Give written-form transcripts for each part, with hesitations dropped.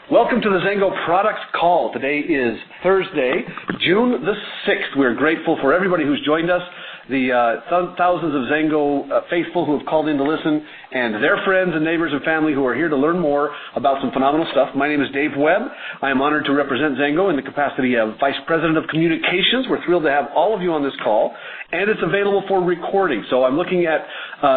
Welcome to the Zengo Products Call. Today is Thursday, June the 6th. We're grateful for everybody who's joined us, the thousands of Zengo faithful who have called in to listen, and their friends and neighbors and family who are here to learn more about some phenomenal stuff. My name is Dave Webb. I am honored to represent Zengo in the capacity of Vice President of Communications. We're thrilled to have all of you on this call, and it's available for recording. So I'm looking at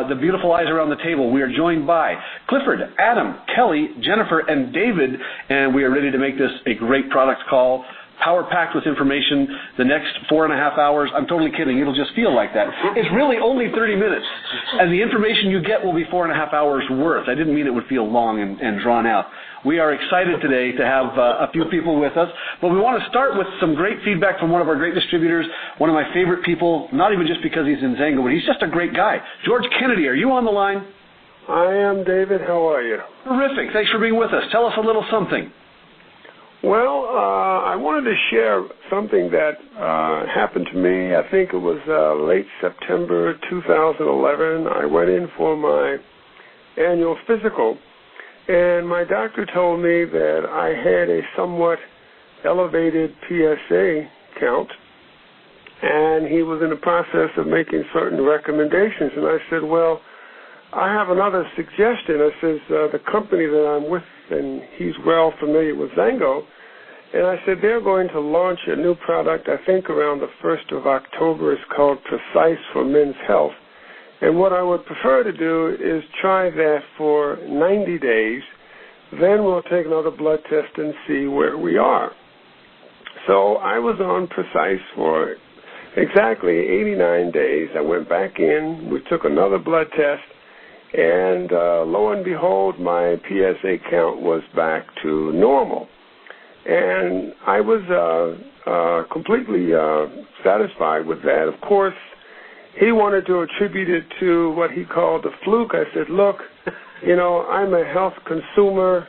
the beautiful eyes around the table. We are joined by Clifford, Adam, Kelly, Jennifer, and David, and we are ready to make this a great product call, power-packed with information the next 4.5 hours. I'm totally kidding. It'll just feel like that. It's really only 30 minutes, and the information you get will be 4.5 hours worth. I didn't mean it would feel long and drawn out. We are excited today to have a few people with us, but we want to start with some great feedback from one of our great distributors, one of my favorite people, not even just because he's in Zengo, but he's just a great guy. George Kennedy, are you on the line? I am, David. How are you? Terrific. Thanks for being with us. Tell us a little something. Well, I wanted to share something that happened to me. I think it was late September 2011. I went in for my annual physical, and my doctor told me that I had a somewhat elevated PSA count, and he was in the process of making certain recommendations. And I said, well, I have another suggestion. I says, the company that I'm with, and he's well familiar with Zengo, and I said, they're going to launch a new product, I think around the 1st of October. It's called Precis for Men's Health. And what I would prefer to do is try that for 90 days. Then we'll take another blood test and see where we are. So I was on Precis for exactly 89 days. I went back in. We took another blood test. And lo and behold, my PSA count was back to normal. And I was completely satisfied with that. Of course, he wanted to attribute it to what he called the fluke. I said, look, you know, I'm a health consumer.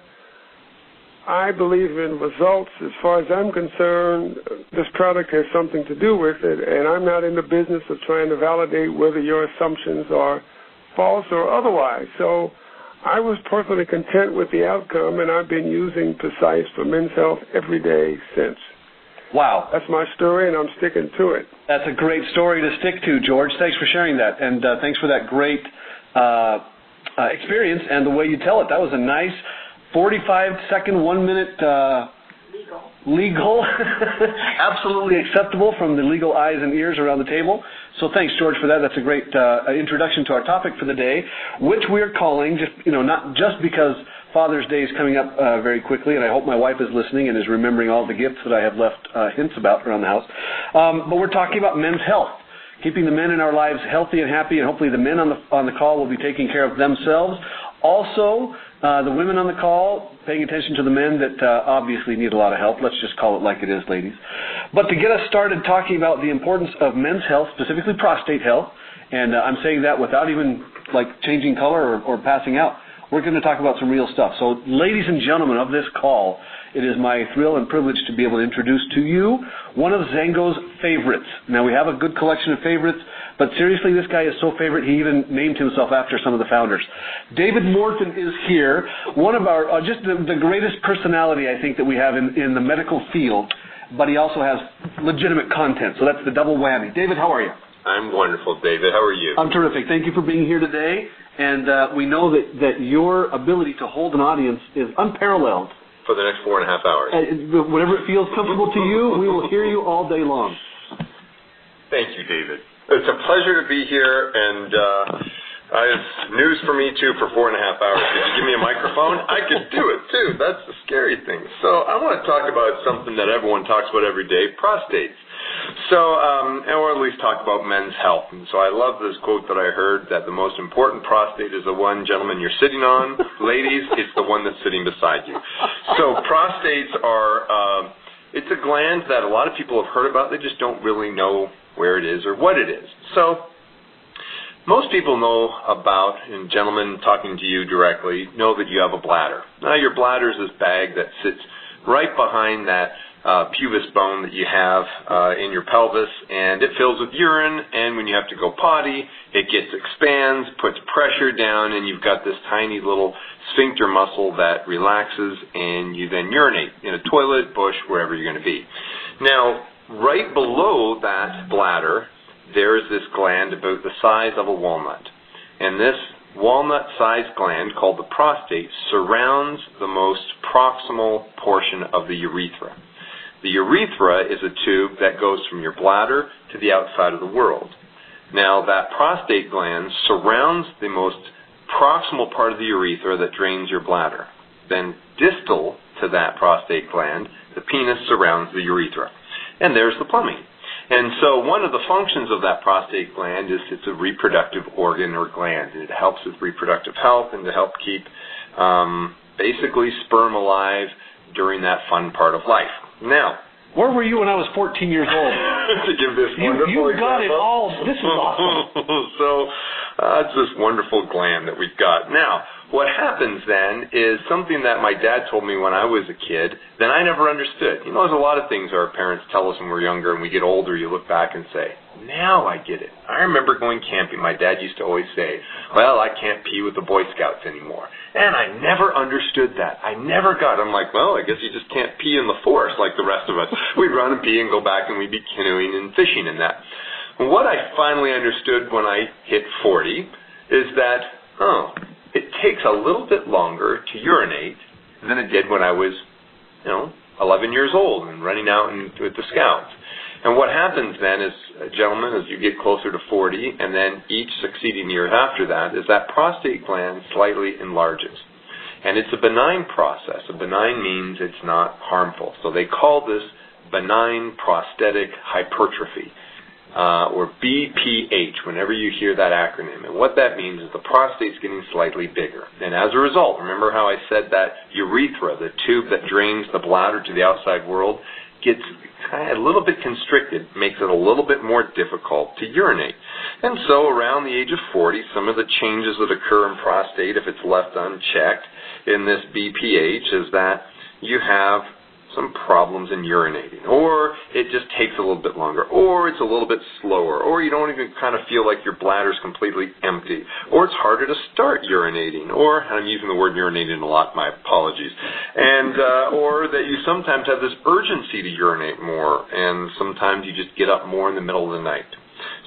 I believe in results. As far as I'm concerned, this product has something to do with it, and I'm not in the business of trying to validate whether your assumptions are false or otherwise. So I was perfectly content with the outcome, and I've been using Precis for Men's Health every day since. Wow. That's my story, and I'm sticking to it. That's a great story to stick to, George. Thanks for sharing that, and thanks for that great experience and the way you tell it. That was a nice 45-second, 1-minute legal, absolutely acceptable from the legal eyes and ears around the table. So thanks, George, for that. That's a great introduction to our topic for the day, which we are calling, not just because Father's Day is coming up very quickly, and I hope my wife is listening and is remembering all the gifts that I have left hints about around the house, but we're talking about men's health, keeping the men in our lives healthy and happy, and hopefully the men on the call will be taking care of themselves. Also, the women on the call, paying attention to the men that obviously need a lot of help. Let's just call it like it is, ladies. But to get us started talking about the importance of men's health, specifically prostate health, and I'm saying that without even changing color or passing out, we're going to talk about some real stuff. So, ladies and gentlemen of this call, it is my thrill and privilege to be able to introduce to you one of Zengo's favorites. Now, we have a good collection of favorites, but seriously, this guy is so favorite, he even named himself after some of the founders. David Morton is here, one of our, just the greatest personality, I think, that we have in the medical field, but he also has legitimate content, so that's the double whammy. David, how are you? I'm wonderful, David. How are you? I'm terrific. Thank you for being here today, and we know that your ability to hold an audience is unparalleled. For the next 4.5 hours. Whatever it feels comfortable to you, we will hear you all day long. Thank you, David. It's a pleasure to be here, and it's news for me, too, for 4.5 hours. Could you give me a microphone? I could do it, too. That's the scary thing. So I want to talk about something that everyone talks about every day, prostates. So, or at least talk about men's health. And so I love this quote that I heard, that the most important prostate is the one, gentlemen, you're sitting on. Ladies, it's the one that's sitting beside you. So prostates are, it's a gland that a lot of people have heard about. They just don't really know where it is or what it is. So most people know about, and gentlemen talking to you directly, know that you have a bladder. Now your bladder is this bag that sits right behind that pubis bone that you have in your pelvis, and it fills with urine, and when you have to go potty, it expands, puts pressure down, and you've got this tiny little sphincter muscle that relaxes, and you then urinate in a toilet, bush, wherever you're going to be. Now, right below that bladder, there is this gland about the size of a walnut, and this walnut-sized gland, called the prostate, surrounds the most proximal portion of the urethra. The urethra is a tube that goes from your bladder to the outside of the world. Now, that prostate gland surrounds the most proximal part of the urethra that drains your bladder. Then, distal to that prostate gland, the penis surrounds the urethra. And there's the plumbing. And so one of the functions of that prostate gland is it's a reproductive organ or gland. It helps with reproductive health and to help keep basically sperm alive during that fun part of life. Now, where were you when I was 14 years old? To give this wonderful you got example. it all. This is awesome. So it's this wonderful gland that we've got. Now, what happens then is something that my dad told me when I was a kid that I never understood. You know, there's a lot of things our parents tell us when we're younger, and we get older, you look back and say, now I get it. I remember going camping. My dad used to always say, well, I can't pee with the Boy Scouts anymore. And I never understood that. I never got it. I'm like, well, I guess you just can't pee in the forest like the rest of us. We'd run and pee and go back, and we'd be canoeing and fishing and that. What I finally understood when I hit 40 is that, it takes a little bit longer to urinate than it did when I was, 11 years old and running out with the Scouts. And what happens then is, gentlemen, as you get closer to 40, and then each succeeding year after that, is that prostate gland slightly enlarges. And it's a benign process. A benign means it's not harmful. So they call this benign prostatic hypertrophy. Or BPH, whenever you hear that acronym. And what that means is the prostate's getting slightly bigger. And as a result, remember how I said that urethra, the tube that drains the bladder to the outside world, gets kind of a little bit constricted, makes it a little bit more difficult to urinate. And so around the age of 40, some of the changes that occur in prostate, if it's left unchecked in this BPH, is that you have some problems in urinating, or it just takes a little bit longer, or it's a little bit slower, or you don't even kind of feel like your bladder's completely empty, or it's harder to start urinating, or, and I'm using the word urinating a lot, my apologies, and or that you sometimes have this urgency to urinate more, and sometimes you just get up more in the middle of the night.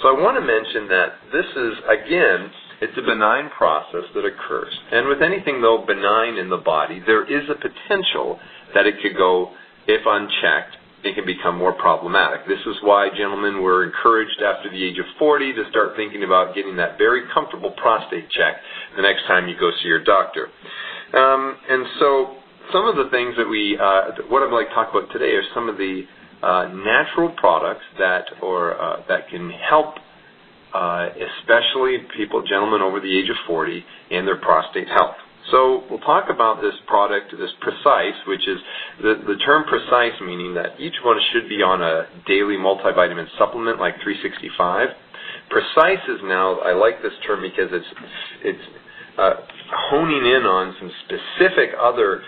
So I want to mention that this is, again, it's a benign process that occurs. And with anything, though, benign in the body, there is a potential that it could go, if unchecked, it can become more problematic. This is why, gentlemen, we're encouraged after the age of 40 to start thinking about getting that very comfortable prostate check the next time you go see your doctor. And so some of the things that what I'd like to talk about today are some of the natural products that can help especially gentlemen over the age of 40 in their prostate health. So we'll talk about this product, this Precis, which is the term Precis meaning that each one should be on a daily multivitamin supplement like 365. Precis is now, I like this term because it's honing in on some specific other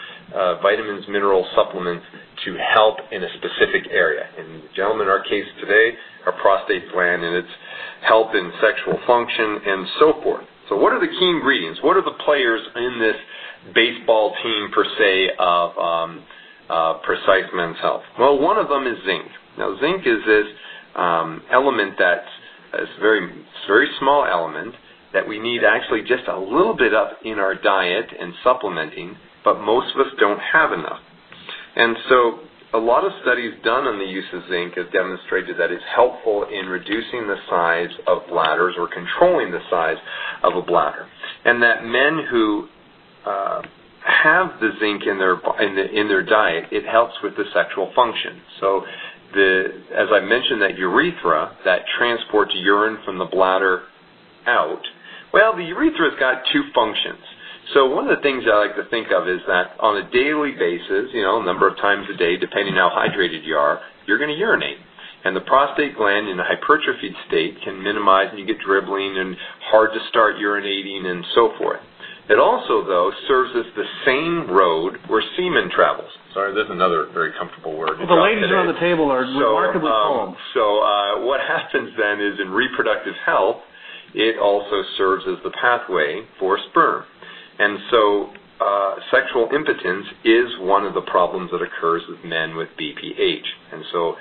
vitamins, mineral supplements to help in a specific area. And gentlemen, our case today, our prostate gland and its help in sexual function and so forth. So what are the key ingredients? What are the players in this baseball team, per se, of Precis Men's Health? Well, one of them is zinc. Now, zinc is this element that's a very small element that we need actually just a little bit of in our diet and supplementing, but most of us don't have enough. And so a lot of studies done on the use of zinc have demonstrated that it's helpful in reducing the size of bladders or controlling the size of a bladder. And that men who have the zinc in their diet, it helps with the sexual function. So as I mentioned, that urethra that transports urine from the bladder out, well, the urethra's got two functions. So one of the things I like to think of is that on a daily basis, a number of times a day, depending on how hydrated you are, you're going to urinate. And the prostate gland in a hypertrophied state can minimize, and you get dribbling and hard to start urinating and so forth. It also, though, serves as the same road where semen travels. Sorry, there's another very comfortable word. Well, the ladies around the table are remarkably calm. What happens then is in reproductive health, it also serves as the pathway for sperm. And so sexual impotence is one of the problems that occurs with men with BPH. And so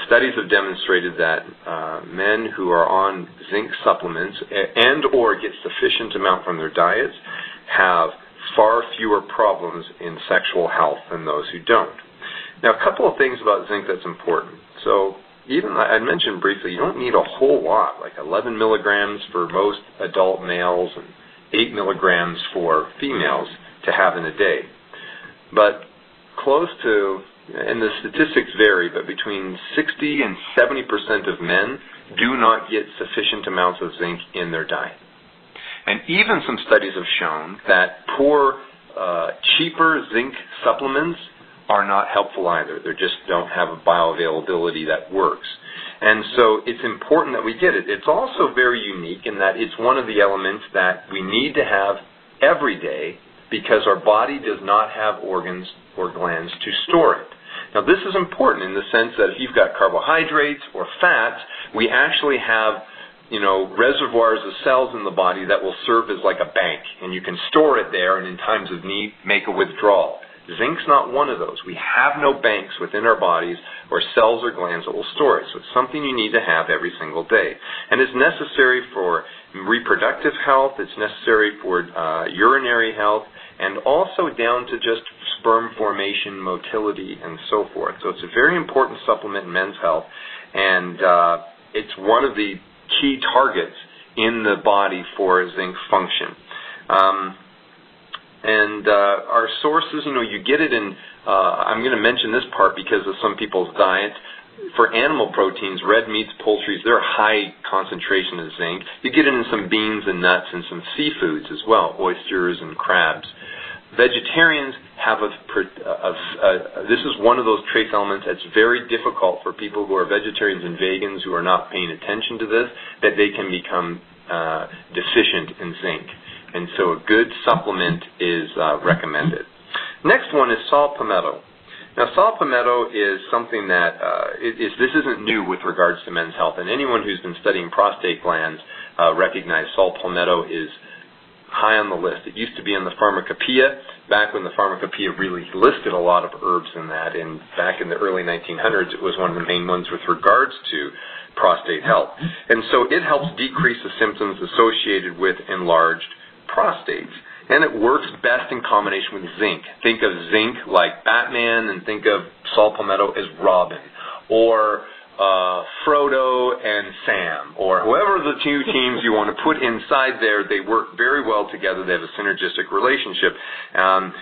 studies have demonstrated that men who are on zinc supplements and or get sufficient amount from their diets have far fewer problems in sexual health than those who don't. Now, a couple of things about zinc that's important. So even I mentioned briefly, you don't need a whole lot, like 11 milligrams for most adult males and 8 milligrams for females to have in a day. But close to, and the statistics vary, but between 60 and 70% of men do not get sufficient amounts of zinc in their diet. And even some studies have shown that poor, cheaper zinc supplements are not helpful either. They just don't have a bioavailability that works. And so it's important that we get it. It's also very unique in that it's one of the elements that we need to have every day because our body does not have organs or glands to store it. Now, this is important in the sense that if you've got carbohydrates or fats, we actually have reservoirs of cells in the body that will serve as like a bank, and you can store it there and in times of need make a withdrawal. Zinc's not one of those. We have no banks within our bodies or cells or glands that will store it, so it's something you need to have every single day. And it's necessary for reproductive health, it's necessary for urinary health, and also down to just sperm formation, motility, and so forth. So it's a very important supplement in men's health, and it's one of the key targets in the body for zinc function. Our sources, you get it in, I'm going to mention this part because of some people's diets. For animal proteins, red meats, poultries, they're high concentration of zinc. You get it in some beans and nuts and some seafoods as well, oysters and crabs. Vegetarians have this is one of those trace elements that's very difficult for people who are vegetarians and vegans who are not paying attention to this, that they can become deficient in zinc. And so a good supplement is recommended. Next one is saw palmetto. Now, saw palmetto is something that this isn't new with regards to men's health, and anyone who's been studying prostate glands recognize saw palmetto is high on the list. It used to be in the pharmacopoeia back when the pharmacopoeia really listed a lot of herbs in that, and back in the early 1900s it was one of the main ones with regards to prostate health. And so it helps decrease the symptoms associated with enlarged prostates. And it works best in combination with zinc. Think of zinc like Batman, and think of saw palmetto as Robin, or Frodo and Sam, or whoever the two teams you want to put inside there. They work very well together. They have a synergistic relationship.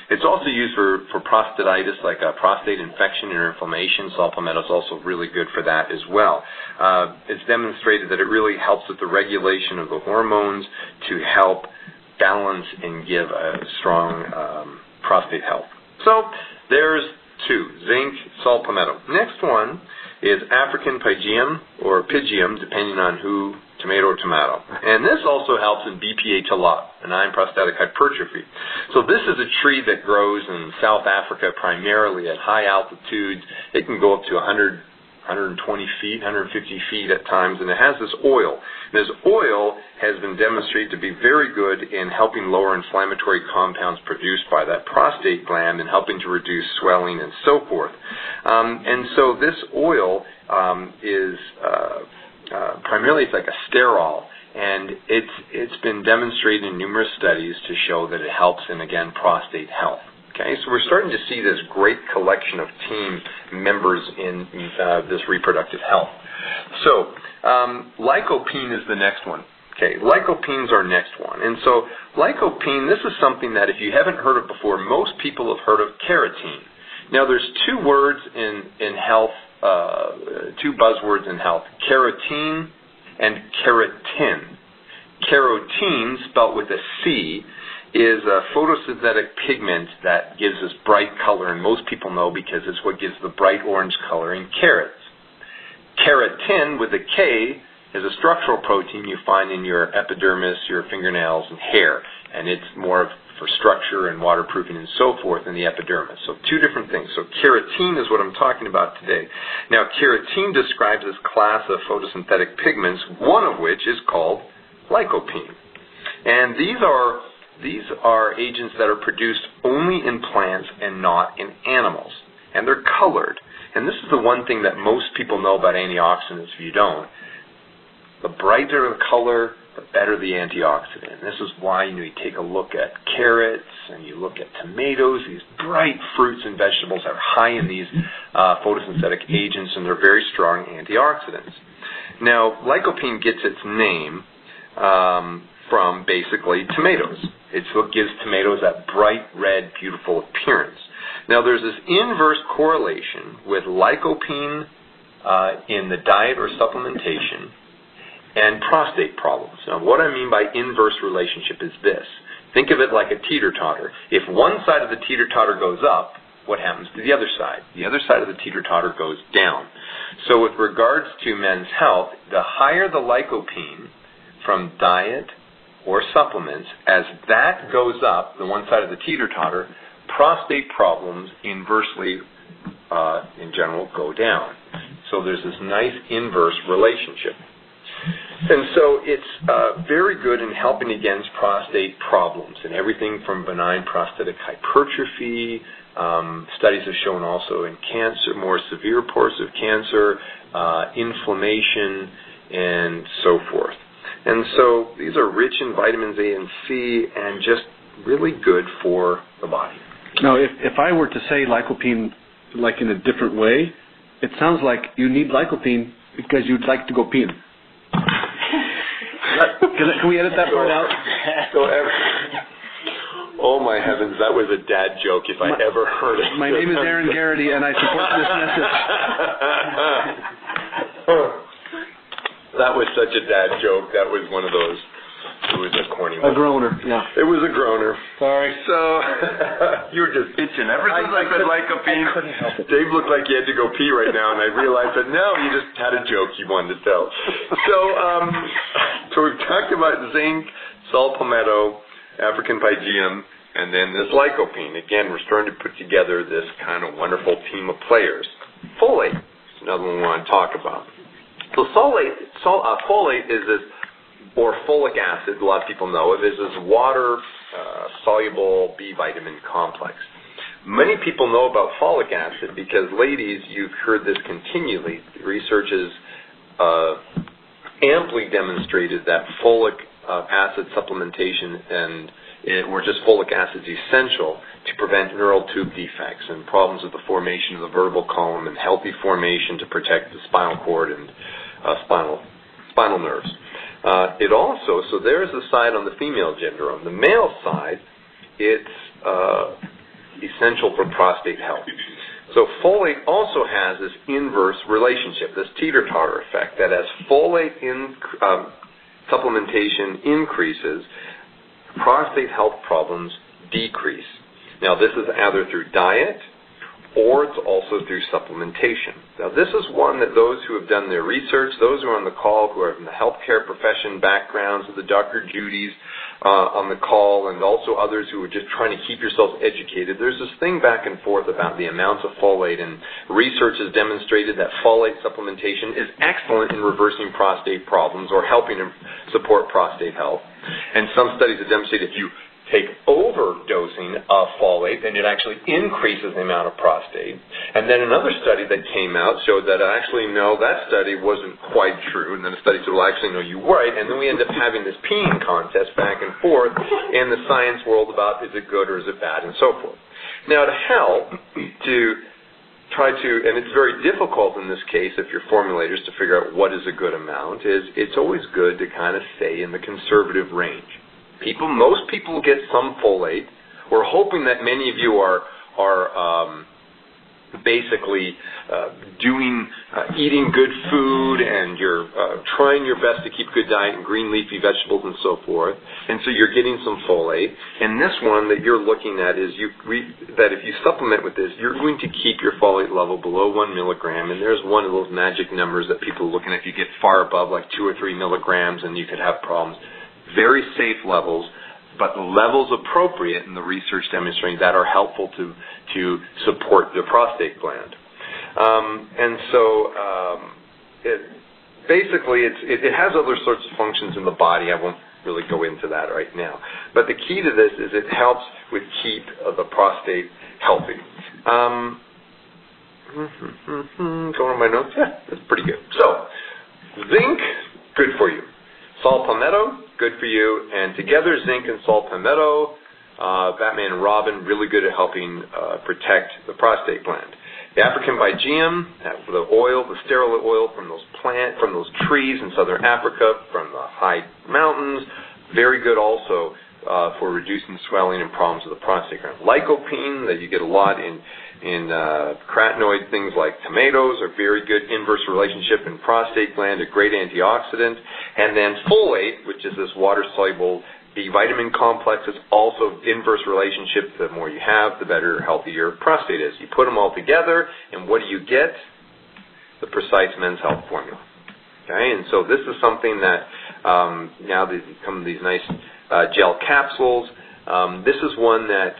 It's also used for prostatitis, like a prostate infection or inflammation. Saw palmetto is also really good for that as well. It's demonstrated that it really helps with the regulation of the hormones to help balance and give a strong prostate health. So there's two, zinc, saw palmetto. Next one is African pygeum or pygeum, depending on who, tomato or tomato. And this also helps in BPH a lot, benign prostatic hypertrophy. So this is a tree that grows in South Africa primarily at high altitudes. It can go up to 100, 120 feet, 150 feet at times, and it has this oil. And this oil has been demonstrated to be very good in helping lower inflammatory compounds produced by that prostate gland and helping to reduce swelling and so forth. And so this oil is primarily, it's like a sterol, and it's been demonstrated in numerous studies to show that it helps in, again, prostate health. Okay, so we're starting to see this great collection of team members in this reproductive health. So lycopene is the next one. Okay, lycopene's our next one. And so lycopene, this is something that if you haven't heard of before, most people have heard of carotene. Now there's two words in health, two buzzwords in health, carotene and keratin. Carotene, spelt with a C, is a photosynthetic pigment that gives us bright color, and most people know because it's what gives the bright orange color in carrots. Keratin, with a K, is a structural protein you find in your epidermis, your fingernails, and hair, and it's more for structure and waterproofing and so forth in the epidermis. So two different things. So carotene is what I'm talking about today. Now, carotene describes this class of photosynthetic pigments, one of which is called lycopene. And these are agents that are produced only in plants and not in animals. And they're colored. And this is the one thing that most people know about antioxidants if you don't. The brighter the color, the better the antioxidant. This is why you take a look at carrots and you look at tomatoes. These bright fruits and vegetables are high in these photosynthetic agents, and they're very strong antioxidants. Now, lycopene gets its name from basically tomatoes. It's what gives tomatoes that bright red, beautiful appearance. Now, there's this inverse correlation with lycopene in the diet or supplementation and prostate problems. Now, what I mean by inverse relationship is this. Think of it like a teeter-totter. If one side of the teeter-totter goes up, what happens to the other side? The other side of the teeter-totter goes down. So with regards to men's health, the higher the lycopene from diet or supplements, as that goes up, the one side of the teeter-totter, prostate problems inversely, in general, go down. So there's this nice inverse relationship. And so it's very good in helping against prostate problems and everything from benign prostatic hypertrophy. Studies have shown also in cancer, more severe forms of cancer, inflammation, and so forth. And so these are rich in vitamins A and C and just really good for the body. Now, if I were to say lycopene like in a different way, it sounds like you need lycopene because you'd like to go peeing. Can we edit that part out? Oh my heavens, that was a dad joke if I ever heard it. My name is Aaron Garrity and I support this message. That was such a dad joke. That was one of those. It was a corny one. A groaner, yeah. It was a groaner. Sorry. So, you were just itching. Ever since I said lycopene, Dave looked like he had to go pee right now, and I realized that no, you just had a joke you wanted to tell. So we've talked about zinc, saw palmetto, African pygeum, and then this lycopene. Again, we're starting to put together this kind of wonderful team of players. Folate is another one we want to talk about. So folate is this, or folic acid, a lot of people know it, is this water-soluble B vitamin complex. Many people know about folic acid because, ladies, you've heard this continually. Research has amply demonstrated that folic acid supplementation or just folic acid is essential to prevent neural tube defects and problems with the formation of the vertebral column and healthy formation to protect the spinal cord and spinal nerves. It also, so there's the side on the female gender. On the male side, it's essential for prostate health. So folate also has this inverse relationship, this teeter-totter effect, that as folate supplementation increases, prostate health problems decrease. Now, this is either through diet or it's also through supplementation. Now, this is one that those who have done their research, those who are on the call who are from the healthcare profession backgrounds, of the Dr. Judy's on the call, and also others who are just trying to keep yourselves educated, there's this thing back and forth about the amounts of folate, and research has demonstrated that folate supplementation is excellent in reversing prostate problems or helping to support prostate health. And some studies have demonstrated if you take overdosing of folate, then it actually increases the amount of prostate. And then another study that came out showed that actually, no, that study wasn't quite true. And then a study said, well, actually, no, you're right. And then we end up having this peeing contest back and forth in the science world about is it good or is it bad and so forth. Now, to help to try to, and it's very difficult in this case if you're formulators to figure out what is a good amount, is it's always good to kind of stay in the conservative range. Most people get some folate. We're hoping that many of you are basically eating good food and you're trying your best to keep good diet and green leafy vegetables and so forth. And so you're getting some folate. And this one that you're looking at is that if you supplement with this, you're going to keep your folate level below 1 milligram. And there's one of those magic numbers that people are looking at. If you get far above like 2 or 3 milligrams, and you could have problems. Very safe levels, but the levels appropriate in the research demonstrating that are helpful to support the prostate gland. Basically, it has other sorts of functions in the body. I won't really go into that right now. But the key to this is it helps with keep the prostate healthy. Going on my notes? Yeah, that's pretty good. So, zinc, good for you. Saw palmetto, good for you. And together, zinc and saw palmetto, Batman and Robin, really good at helping protect the prostate gland. The African Bygeum, the oil, the sterile oil from those trees in southern Africa, from the high mountains, very good also for reducing swelling and problems with the prostate gland. Lycopene, that you get a lot in carotenoid things like tomatoes, are very good inverse relationship in prostate gland, a great antioxidant. And then folate, which is this water-soluble B vitamin complex, is also inverse relationship. The more you have, the better, healthier your prostate is. You put them all together, and what do you get? The Precise Men's Health Formula. Okay, and so this is something that now they come these nice gel capsules. This is one that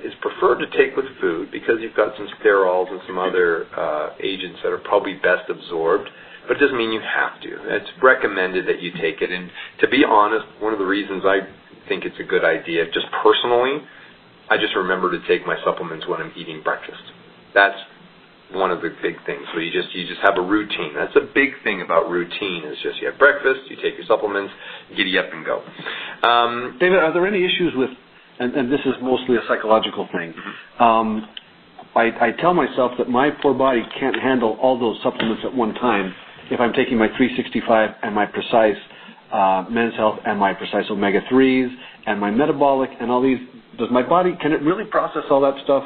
is preferred to take with food because you've got some sterols and some other agents that are probably best absorbed, but it doesn't mean you have to. It's recommended that you take it. And to be honest, one of the reasons I think it's a good idea, just personally, I just remember to take my supplements when I'm eating breakfast. That's one of the big things. So you just have a routine. That's a big thing about routine, is just you have breakfast, you take your supplements, giddy up and go. David, are there any issues with, and this is mostly a psychological thing, I tell myself that my poor body can't handle all those supplements at one time if I'm taking my 365 and my Precise Men's Health and my Precise Omega-3s and my metabolic and all these. Does my body, can it really process all that stuff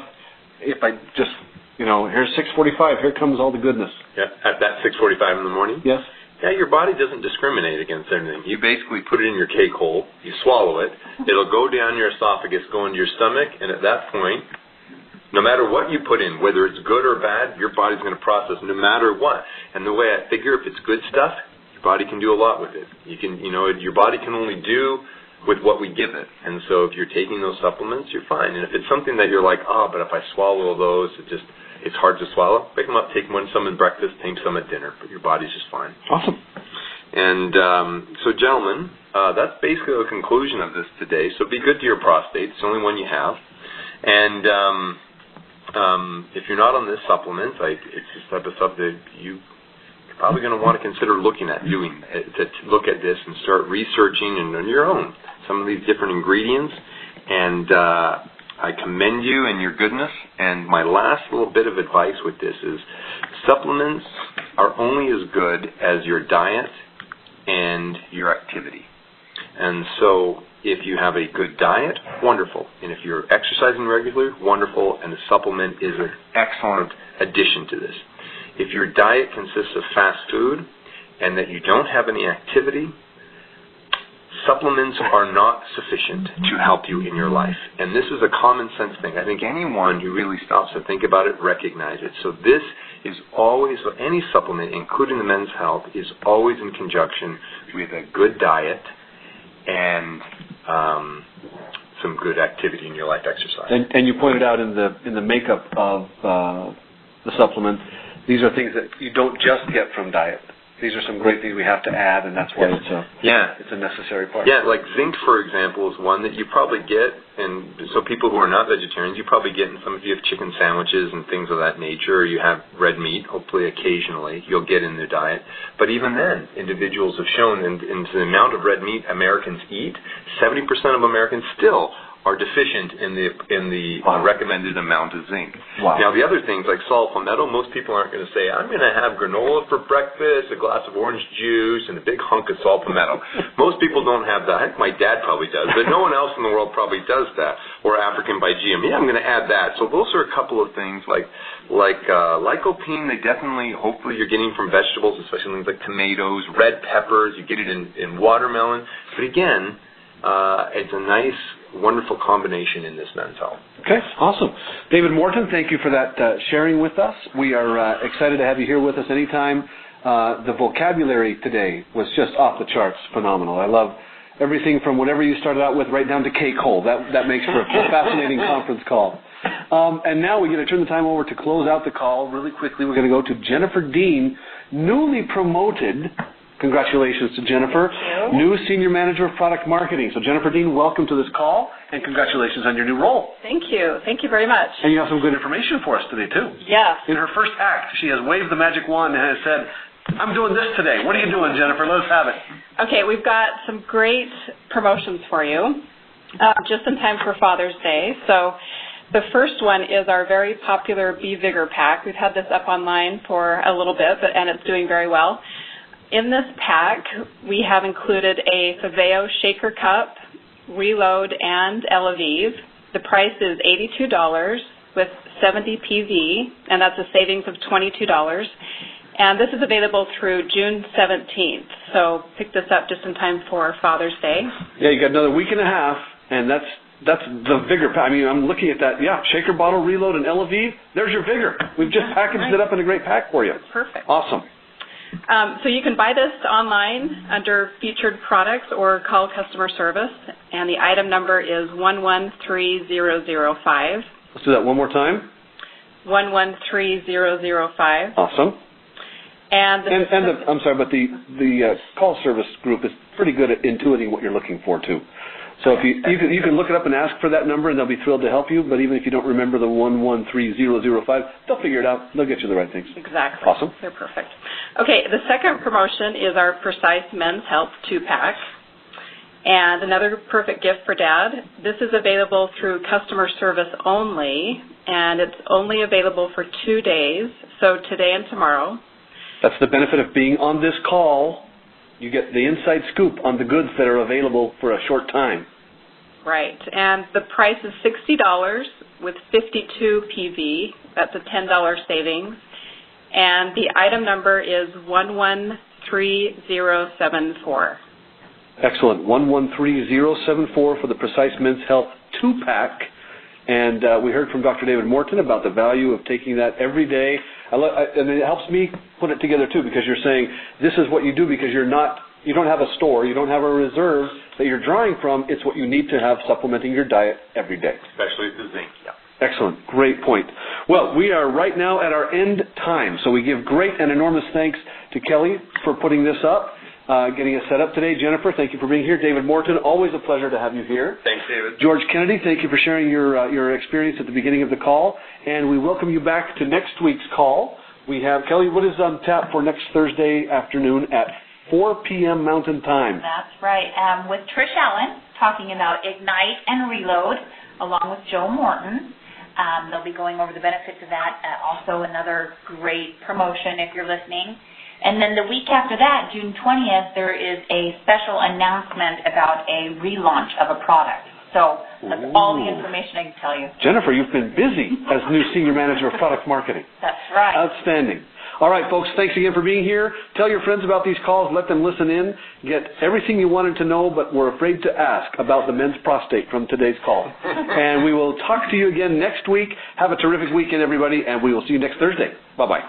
if I just, here's 6:45, here comes all the goodness? Yeah, at that 6:45 in the morning? Yes. Yeah, your body doesn't discriminate against anything. You basically put it in your cake hole, you swallow it, it'll go down your esophagus, go into your stomach, and at that point, no matter what you put in, whether it's good or bad, your body's going to process no matter what. And the way I figure, if it's good stuff, your body can do a lot with it. Your body can only do with what we give it. And so if you're taking those supplements, you're fine. And if it's something that you're like, but if I swallow those, it's hard to swallow, pick them up, take some at breakfast, take some at dinner, but your body's just fine. Awesome. And so, gentlemen, that's basically the conclusion of this today. So be good to your prostate. It's the only one you have. And if you're not on this supplement, it's this type of stuff that you're probably going to want to consider looking at doing, to look at this and start researching on your own some of these different ingredients. And I commend you and your goodness. And my last little bit of advice with this is supplements are only as good as your diet and your activity. And so if you have a good diet, wonderful. And if you're exercising regularly, wonderful. And the supplement is an excellent addition to this. If your diet consists of fast food and that you don't have any activity, supplements are not sufficient to help you in your life. And this is a common sense thing. I think anyone who really stops to think about it recognizes it. So this is always, any supplement, including the Men's Health, is always in conjunction with a good diet and some good activity in your life, exercise. And you pointed out in the makeup of the supplement, these are things that you don't just get from diet. These are some great things we have to add, and that's why it's a necessary part. Yeah, like zinc, for example, is one that you probably get, and so people who are not vegetarians, you probably get in some of you have chicken sandwiches and things of that nature, or you have red meat, hopefully occasionally, you'll get in their diet. But even then, individuals have shown, in the amount of red meat Americans eat, 70% of Americans still are deficient in the recommended amount of zinc. Wow. Now, the other things, like saw palmetto, most people aren't going to say, I'm going to have granola for breakfast, a glass of orange juice, and a big hunk of saw palmetto. Most people don't have that. My dad probably does, but no one else in the world probably does that. Or African Bygeum. Yeah, I'm going to add that. So those are a couple of things like lycopene, they definitely, hopefully you're getting from vegetables, especially things like tomatoes, red peppers, you get it in watermelon. But again, it's a nice, wonderful combination in this Men's Health. Okay, awesome. David Morton, thank you for that sharing with us. We are excited to have you here with us anytime. The vocabulary today was just off the charts, phenomenal. I love everything from whatever you started out with right down to K. Cole. That makes for a fascinating conference call. And now we're going to turn the time over to close out the call really quickly. We're going to go to Jennifer Dean, newly promoted. Congratulations to Jennifer, new Senior Manager of Product Marketing. So Jennifer Dean, welcome to this call, and congratulations on your new role. Thank you. Thank you very much. And you have some good information for us today, too. Yes. In her first act, she has waved the magic wand and has said, I'm doing this today. What are you doing, Jennifer? Let's have it. Okay, we've got some great promotions for you, just in time for Father's Day. So the first one is our very popular Be Vigor pack. We've had this up online for a little bit, and it's doing very well. In this pack, we have included a Faveo shaker cup, Reload, and Elavive. The price is $82 with 70 PV, and that's a savings of $22. And this is available through June 17th. So pick this up just in time for Father's Day. Yeah, you got another week and a half, and that's the Vigor pack. I mean, I'm looking at that. Yeah, shaker bottle, Reload, and Elavive. There's your Vigor. We've just packaged it up in a great pack for you. Perfect. Awesome. So you can buy this online under featured products or call customer service, and the item number is 113005. Let's do that one more time. 113005. Awesome. I'm sorry, but the call service group is pretty good at intuiting what you're looking for too. So if you can look it up and ask for that number, and they'll be thrilled to help you. But even if you don't remember the 113005, they'll figure it out. They'll get you the right things. Exactly. Awesome. They're perfect. Okay, the second promotion is our Precis Men's Health 2-pack. And another perfect gift for Dad. This is available through customer service only, and it's only available for 2 days, so today and tomorrow. That's the benefit of being on this call. You get the inside scoop on the goods that are available for a short time. Right, and the price is $60 with 52 PV. That's a $10 savings. And the item number is 113074. Excellent. 113074 for the Precis Men's Health 2-pack. And we heard from Dr. David Morton about the value of taking that every day. And it helps me put it together, too, because you're saying this is what you do because you don't have a store, you don't have a reserve that you're drawing from. It's what you need to have supplementing your diet every day. Especially the zinc. Yeah. Excellent. Great point. Well, we are right now at our end time, so we give great and enormous thanks to Kelly for putting this up, getting us set up today. Jennifer, thank you for being here. David Morton, always a pleasure to have you here. Thanks, David. George Kennedy, thank you for sharing your experience at the beginning of the call, and we welcome you back to next week's call. We have, Kelly, what is on tap for next Thursday afternoon at 4 p.m. Mountain Time? That's right, with Trish Allen talking about Ignite and Reload, along with Joe Morton. They'll be going over the benefits of that. Also another great promotion if you're listening. And then the week after that, June 20th, there is a special announcement about a relaunch of a product. So that's all the information I can tell you. Jennifer, you've been busy as new Senior Manager of Product Marketing. That's right. Outstanding. All right, folks, thanks again for being here. Tell your friends about these calls. Let them listen in. Get everything you wanted to know but were afraid to ask about the men's prostate from today's call. And we will talk to you again next week. Have a terrific weekend, everybody, and we will see you next Thursday. Bye-bye.